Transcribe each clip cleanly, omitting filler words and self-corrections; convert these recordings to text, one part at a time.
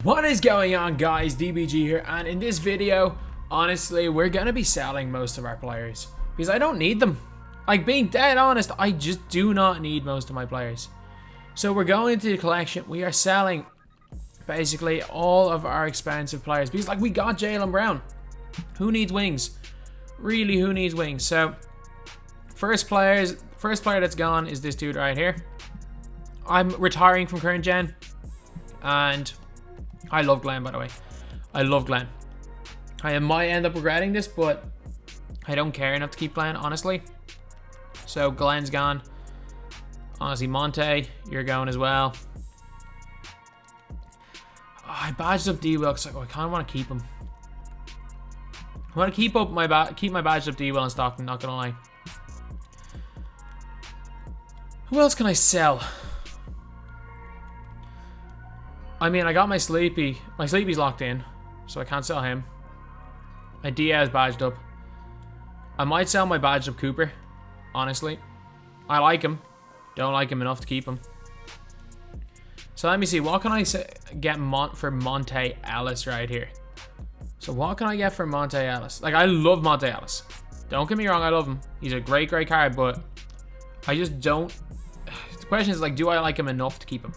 What is going on, guys? DBG here, and in this video, honestly, we're gonna be selling most of our players because I don't need them. Like, being dead honest, I just do not need most of my players. So we're going into the collection. We are selling basically all of our expensive players because, like, we got Jaylen Brown. Who needs wings? Really, who needs wings? So first player that's gone is this dude right here. I'm retiring from current gen, and I love Glenn, by the way. I love Glenn. I might end up regretting this, but I don't care enough to keep Glenn, honestly. So Glenn's gone. Honestly, Monte, you're going as well. Oh, I badged up D-Will because I kind of want to keep him. I want to keep my badged up D-Will in stock, I'm not going to lie. Who else can I sell? I mean, I got my Sleepy. My Sleepy's locked in, so I can't sell him. My Diaz badged up. I might sell my badged up Cooper, honestly. I like him. Don't like him enough to keep him. So let me see. What can I get for Monte Ellis right here? So what can I get for Monte Ellis? Like, I love Monte Ellis. Don't get me wrong, I love him. He's a great card, but I just don't... The question is, like, do I like him enough to keep him?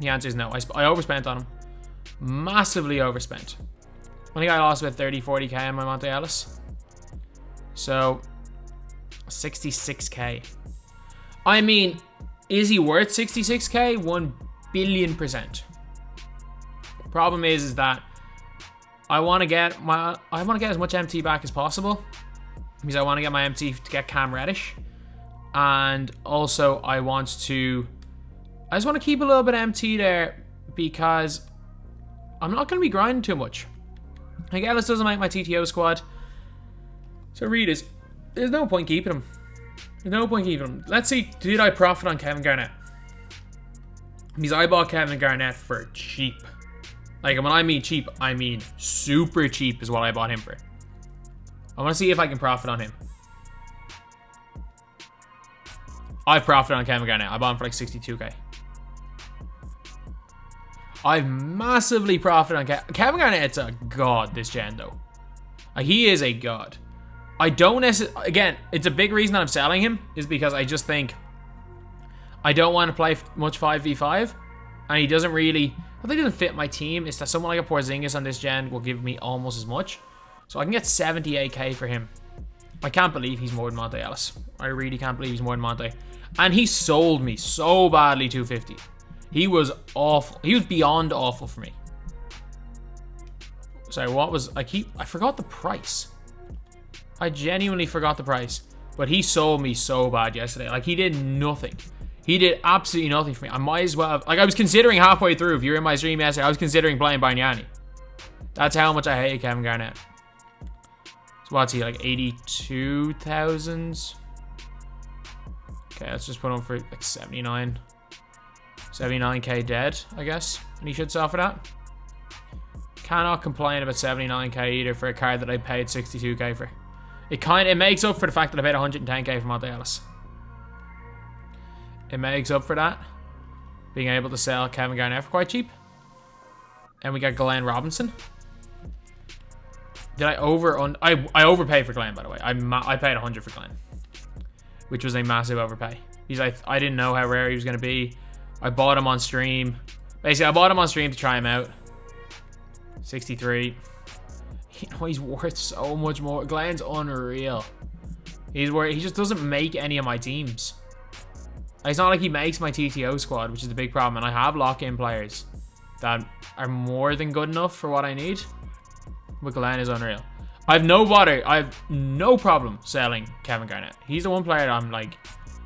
The answer is no. I overspent on him. Massively overspent. I think I lost about 30-40k on my Monte Ellis. So 66k. I mean, is he worth 66k? 1 billion %. Problem is that I want to get as much MT back as possible because I want to get my MT to get Cam Reddish, and also I just want to keep a little bit of MT there because I'm not going to be grinding too much. Like, Ellis doesn't make my TTO squad. So readers, there's no point keeping him. There's no point keeping him. Let's see, did I profit on Kevin Garnett? Because I bought Kevin Garnett for cheap. Like, when I mean cheap, I mean super cheap is what I bought him for. I want to see if I can profit on him. I've profited on Kevin Garnett. I bought him for like 62k. I've massively profited on Kevin Garnett's a god this gen, though. He is a god. I don't necessarily... Again, it's a big reason that I'm selling him is because I just think I don't want to play much 5v5, and he doesn't really... I think he doesn't fit my team. It's that someone like a Porzingis on this gen will give me almost as much. So I can get 78k for him. I can't believe he's more than Monte Ellis. I really can't believe he's more than Monte. And he sold me so badly 250. He was awful. He was beyond awful for me. Sorry, what was... I forgot the price. I genuinely forgot the price. But he sold me so bad yesterday. Like, he did nothing. He did absolutely nothing for me. I might as well have... Like, I was considering halfway through, if you were in my stream yesterday, I was considering playing Banyani. That's how much I hate Kevin Garnett. So what's he, like 82,000? Okay, let's just put him for like 79k dead, I guess. And he should sell for that. Cannot complain about 79k either for a card that I paid 62k for. It makes up for the fact that I paid 110k for Monte Ellis. It makes up for that. Being able to sell Kevin Garnett for quite cheap. And we got Glenn Robinson. Did I I overpaid for Glenn, by the way. I paid 100 for Glenn, which was a massive overpay. I didn't know how rare he was going to be. I bought him on stream. Basically, I bought him on stream to try him out. 63. He's worth so much more. Glenn's unreal. He just doesn't make any of my teams. It's not like he makes my TTO squad, which is the big problem. And I have lock-in players that are more than good enough for what I need. But Glenn is unreal. I have no problem selling Kevin Garnett. He's the one player that I'm like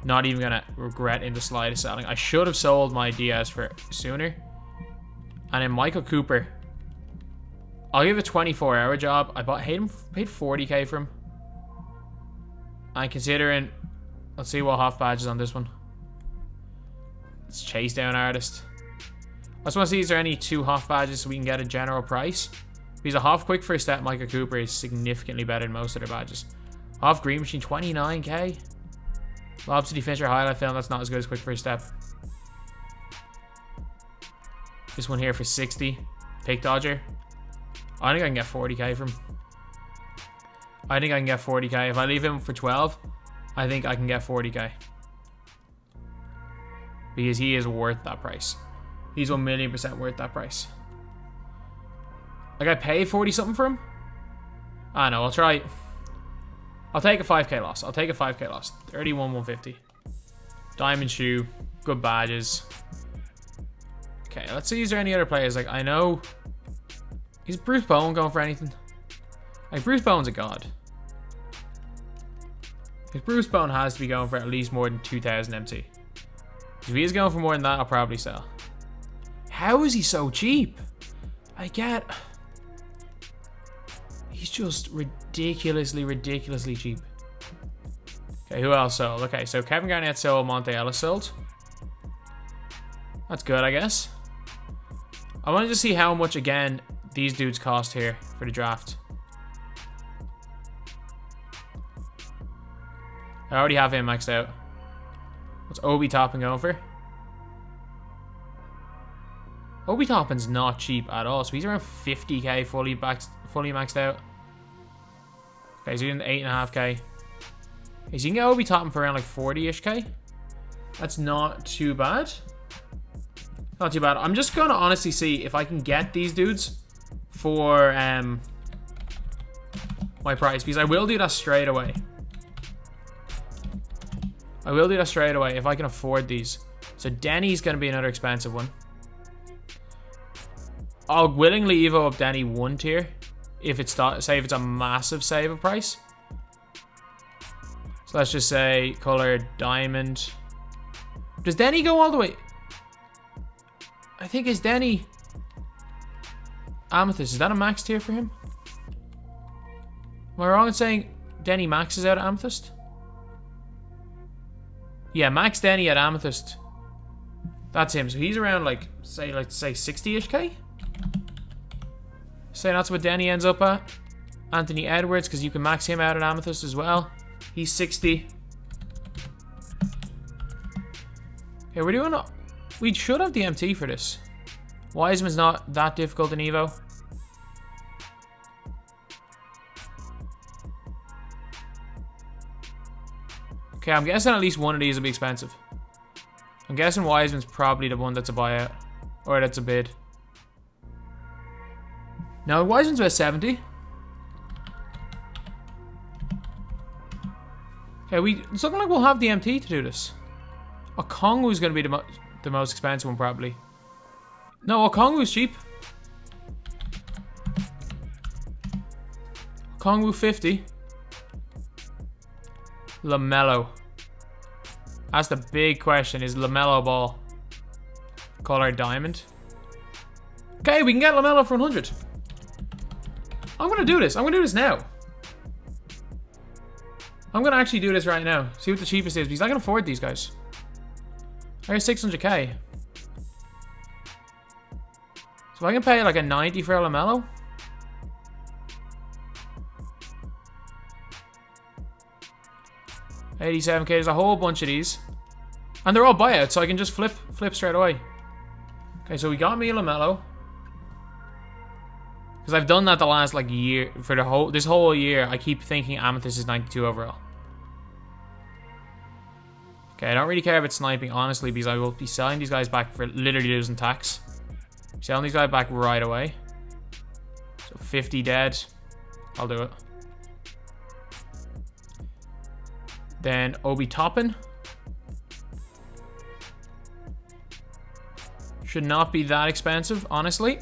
not even gonna regret in the slightest selling. I should have sold my Diaz for sooner. And then Michael Cooper, I'll give a 24-hour job. I paid 40k for him. And considering, let's see what half badge is on this one. It's chase down artist. I just want to see, is there any 2 half badges so we can get a general price? Because a half quick first step Michael Cooper is significantly better than most of their badges. Half green machine, 29k. Lob City Finisher highlight film, that's not as good as quick first step. This one here for 60. pick dodger. I think I can get 40k from him. I think I can get 40k. If I leave him for 12, I think I can get 40k. Because he is worth that price. He's 1,000,000% worth that price. Like, I pay 40 something for him? I know, I'll try. I'll take a 5k loss. I'll take a 5k loss. 31, 150. Diamond shoe. Good badges. Okay, let's see, is there any other players? Like, I know... Is Bruce Bowen going for anything? Like, Bruce Bowen's a god. Like, Bruce Bowen has to be going for at least more than 2,000 MT. If he is going for more than that, I'll probably sell. How is he so cheap? I get... He's just ridiculously cheap. Okay, who else sold? Okay, so Kevin Garnett sold, Monte Ellis sold. That's good, I guess. I wanted to see how much, again, these dudes cost here for the draft. I already have him maxed out. What's Obi Toppin going for? Obi Toppin's not cheap at all, so he's around 50k fully maxed out. Okay, so he's in 8.5k. Okay, so you can get Obi Toppin for around like 40-ish k. That's not too bad. Not too bad. I'm just gonna honestly see if I can get these dudes for my price, because I will do that straight away. I will do that straight away if I can afford these. So Denny's gonna be another expensive one. I'll willingly evo up Denny 1 tier if it's say if it's a massive save of price. So let's just say color diamond. Does Denny go all the way? I think is Denny Amethyst. Is that a max tier for him? Am I wrong in saying Denny maxes out at Amethyst? Yeah, max Denny at Amethyst. That's him. So he's around like say 60-ish k. Say that's what Denny ends up at. Anthony Edwards, because you can max him out at Amethyst as well. He's 60. Okay, we're doing... We should have the MT for this. Wiseman's not that difficult in Evo. Okay, I'm guessing at least one of these will be expensive. I'm guessing Wiseman's probably the one that's a buyout. Or that's a bid. No, Wiseman's about 70. Okay, it's looking like we'll have the MT to do this. Okongu's going to be the most expensive one, probably. No, Okongu's cheap. Okongu 50. LaMelo. That's the big question. Is LaMelo Ball color diamond? Okay, we can get LaMelo for 100. I'm going to do this. I'm going to do this now. I'm going to actually do this right now. See what the cheapest is, because I can afford these guys. I got 600k. So I can pay like a 90 for LaMelo. $87k. There's a whole bunch of these. And they're all buyouts, so I can just flip straight away. Okay, so we got me a LaMelo. Because I've done that the last like year. For this whole year, I keep thinking Amethyst is 92 overall. Okay, I don't really care about sniping, honestly, because I will be selling these guys back for literally losing tax. Selling these guys back right away. So 50 dead. I'll do it. Then Obi Toppin. Should not be that expensive, honestly.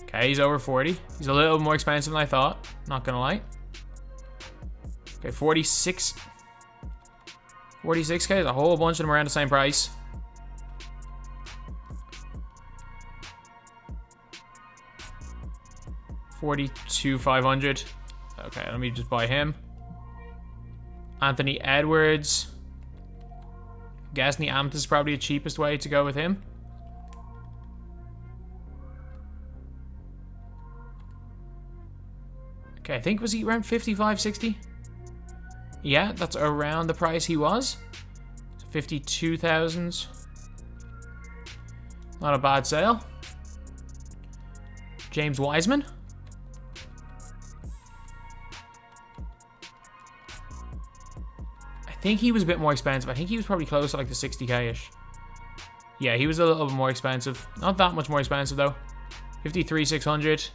Okay, he's over 40. He's a little more expensive than I thought. Not gonna lie. Okay, 46. 46k. There's a whole bunch of them around the same price. $42,500. Okay, let me just buy him. Anthony Edwards. Guessing the Amethyst is probably the cheapest way to go with him. Okay, I think was he around 55, 60? Yeah, that's around the price he was. So 52,000. Not a bad sale. James Wiseman. I think he was a bit more expensive. I think he was probably close to like the 60k-ish. Yeah, he was a little bit more expensive. Not that much more expensive though. 53,600.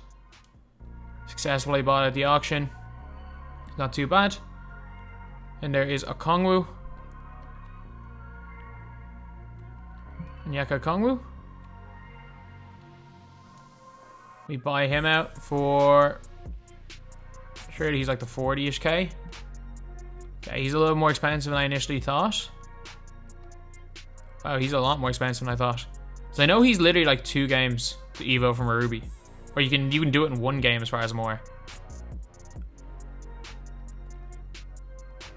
Successfully bought at the auction. Not too bad. And there is a Kongwu. Onyeka Kongwu. We buy him out for... Surely he's like the 40-ish K. Okay, he's a little more expensive than I initially thought. Wow, he's a lot more expensive than I thought. So I know he's literally like 2 games to Evo from a Ruby. Or you can do it in 1 game as far as I'm aware.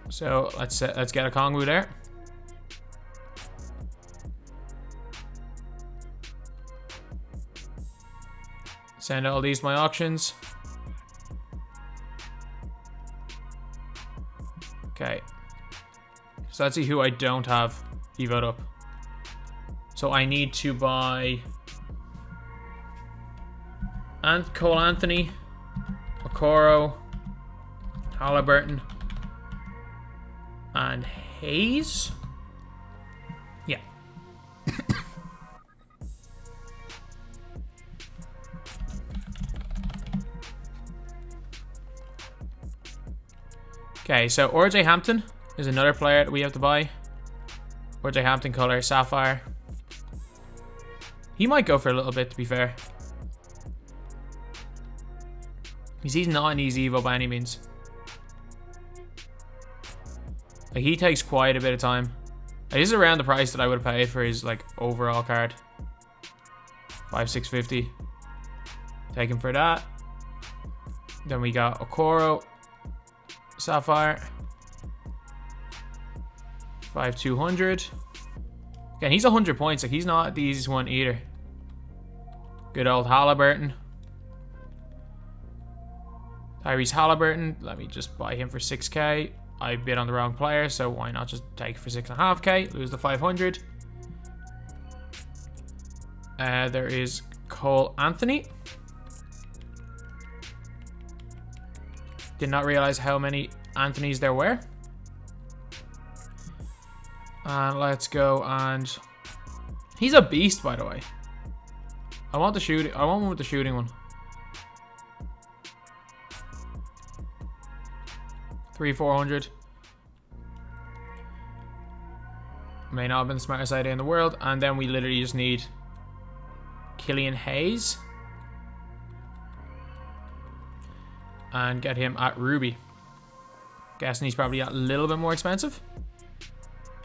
So let's get a Kongwu there. Send all these to my auctions. Okay. So let's see who I don't have evoed up. So I need to buy Cole Anthony, Okoro, Halliburton, and Hayes. Yeah. Okay, so RJ Hampton is another player that we have to buy. RJ Hampton color, Sapphire. He might go for a little bit, to be fair. Because he's not an easy Evo by any means. Like, he takes quite a bit of time. It is around the price that I would have paid for his like overall card. 5,650. Take him for that. Then we got Okoro. Sapphire. 5,200. Again, he's 100 points. Like, he's not the easiest one either. Good old Halliburton. Tyrese Halliburton. Let me just buy him for 6k. I bid on the wrong player, so why not just take it for 6.5k? Lose the 500. There is Cole Anthony. Did not realize how many Anthonys there were. And let's go, and he's a beast, by the way. I want the shooting. I want one with the shooting one. 3,400. May not have been the smartest idea in the world. And then we literally just need Killian Hayes. And get him at Ruby. Guessing he's probably a little bit more expensive.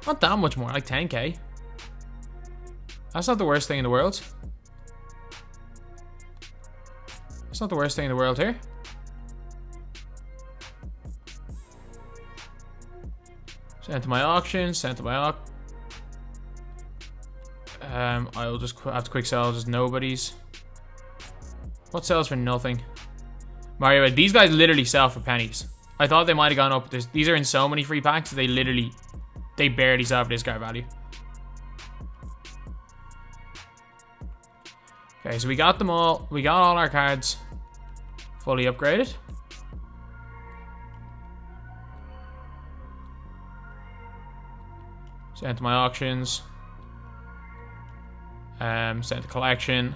Not that much more, like 10k. That's not the worst thing in the world. That's not the worst thing in the world here. Send to my auction, send to my auction. I'll just have to quick sell just nobody's. What sells for nothing? Mario, these guys literally sell for pennies. I thought they might have gone up. These are in so many free packs that they barely sell for this card value. Okay, so we got them all. We got all our cards fully upgraded. Sent to my auctions. Sent to collection.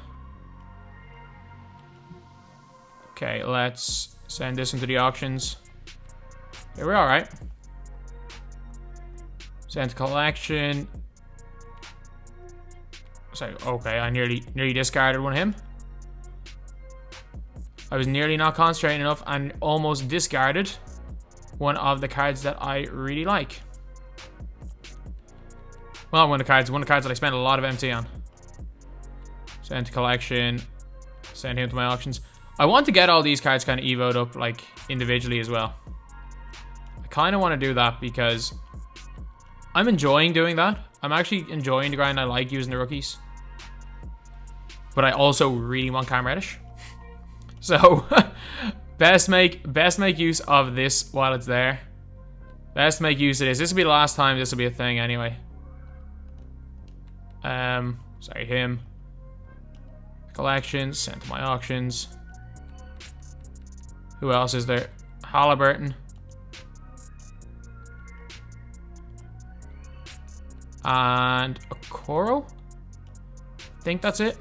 Okay, let's send this into the auctions. Okay, we're alright. Sent to collection. Sorry, okay, I nearly discarded one of him. I was nearly not concentrating enough and almost discarded one of the cards that I really like. Well, one of the cards that I spent a lot of MT on. Send to collection. Send him to my auctions. I want to get all these cards kind of evoed up like individually as well. I kind of want to do that because I'm enjoying doing that. I'm actually enjoying the grind. I like using the rookies. But I also really want Cam Reddish. So best make use of this while it's there. Best make use of this. This will be the last time this will be a thing anyway. Sorry, him. Collections, sent to my auctions. Who else is there? Halliburton. And Okoro. I think that's it.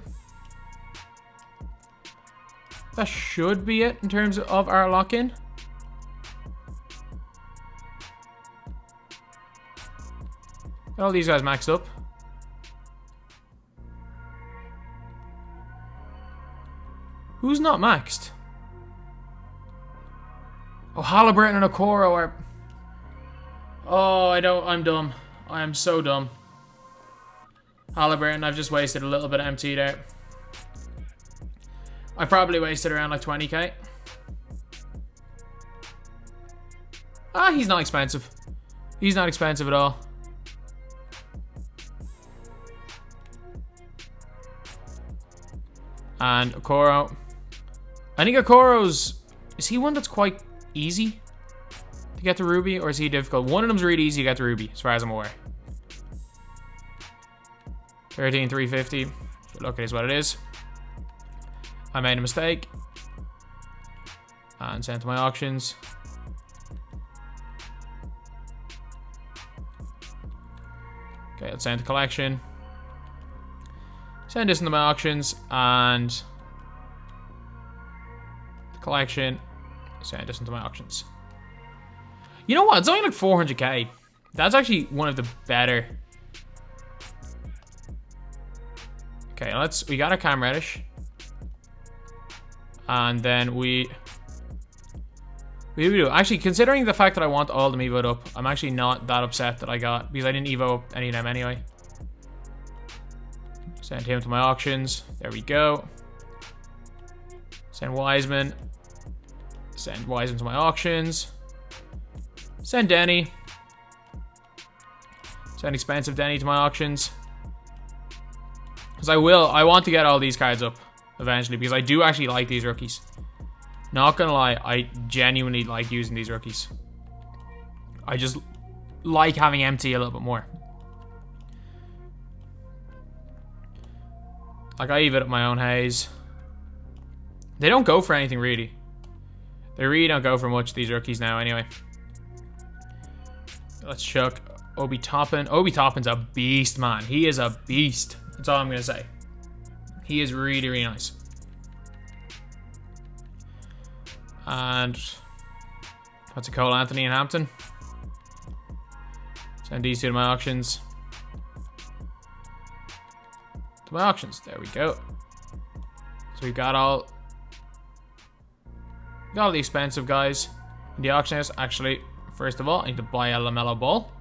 That should be it in terms of our lock-in. Got all these guys maxed up. Who's not maxed? Oh, Halliburton and Okoro are... Oh, I'm dumb. I am so dumb. Halliburton, I've just wasted a little bit of MT there. I probably wasted around like 20k. Ah, he's not expensive. He's not expensive at all. And Okoro. I think Okoro's... Is he one that's quite easy to get to Ruby, or is he difficult? One of them's really easy to get to Ruby, as far as I'm aware. 13,350. Look, it is what it is. I made a mistake. And sent to my auctions. Okay, let's send to collection. Send this into my auctions, and the collection. Send this into my auctions. You know what? It's only like 400k. That's actually one of the better. Okay, we got a cam reddish. And then we do. Actually, considering the fact that I want all the evoed up, I'm actually not that upset that I got, because I didn't evo up any of them anyway. Send him to my auctions. There we go. Send Wiseman. Send Wiseman to my auctions. Send Denny. Send expensive Denny to my auctions. Because I want to get all these cards up eventually, because I do actually like these rookies. Not gonna lie, I genuinely like using these rookies. I just like having MT a little bit more. Like, I evoed up my own haze. They don't go for anything, really. They really don't go for much, these rookies now, anyway. Let's chuck Obi Toppin. Obi Toppin's a beast, man. He is a beast. That's all I'm going to say. He is really, really nice. And that's a Cole Anthony in Hampton. Send these two to my auctions. To my auctions. There we go. So we got all the expensive guys in the auction house. Actually, first of all, I need to buy a LaMelo Ball.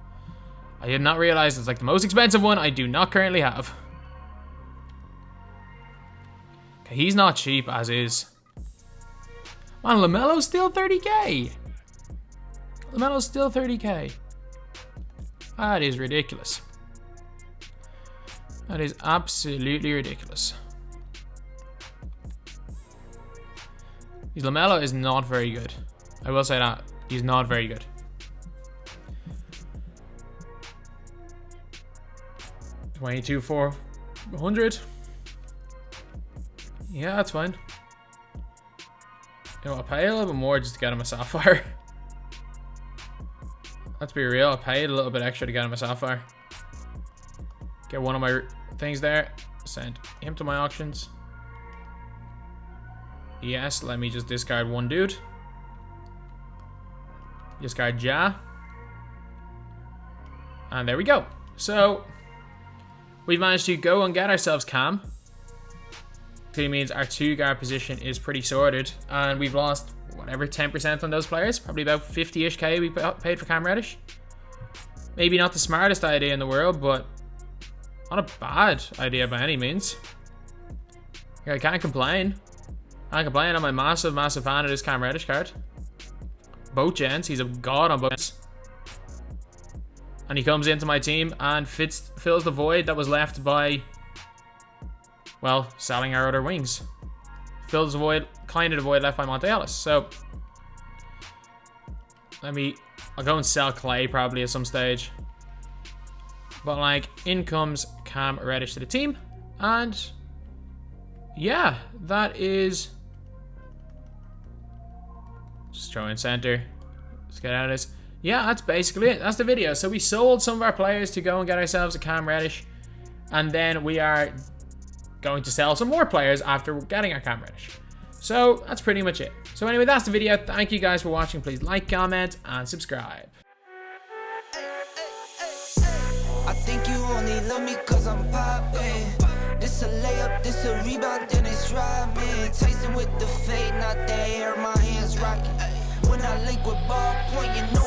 I did not realize it's like the most expensive one I do not currently have. Okay, he's not cheap as is. Man, LaMelo's still 30k. LaMelo's still 30k. That is ridiculous. That is absolutely ridiculous. LaMelo is not very good. I will say that. He's not very good. $22,400. Yeah, that's fine. You know, I'll pay a little bit more just to get him a Sapphire. Let's be real, I paid a little bit extra to get him a Sapphire. Get one of my things there. Send him to my auctions. Yes, let me just discard one dude. Discard Ja. And there we go. So, we've managed to go and get ourselves Cam. It means our 2-guard position is pretty sorted. And we've lost, whatever, 10% on those players. Probably about 50-ish K we paid for Cam Reddish. Maybe not the smartest idea in the world, but not a bad idea by any means. I can't complain. I'm a massive, massive fan of this Cam Reddish card. Both gens, he's a god on both gens. And he comes into my team and fills the void that was left by, well, selling our other wings. Fills the void, kind of the void left by Monte Ellis. So, I'll go and sell Clay probably at some stage. But like, in comes Cam Reddish to the team. And yeah, that is... Just throw in center. Let's get out of this. Yeah, that's basically it. That's the video. So we sold some of our players to go and get ourselves a cam reddish. And then we are going to sell some more players after getting our cam reddish. So that's pretty much it. So anyway, that's the video. Thank you guys for watching. Please like, comment, and subscribe. I think you only love me cause I'm popping. This a layup, this a rebound, then it's robbing. Tyson with the fade, not the hair, my hands rocking. When I link with ball point, you know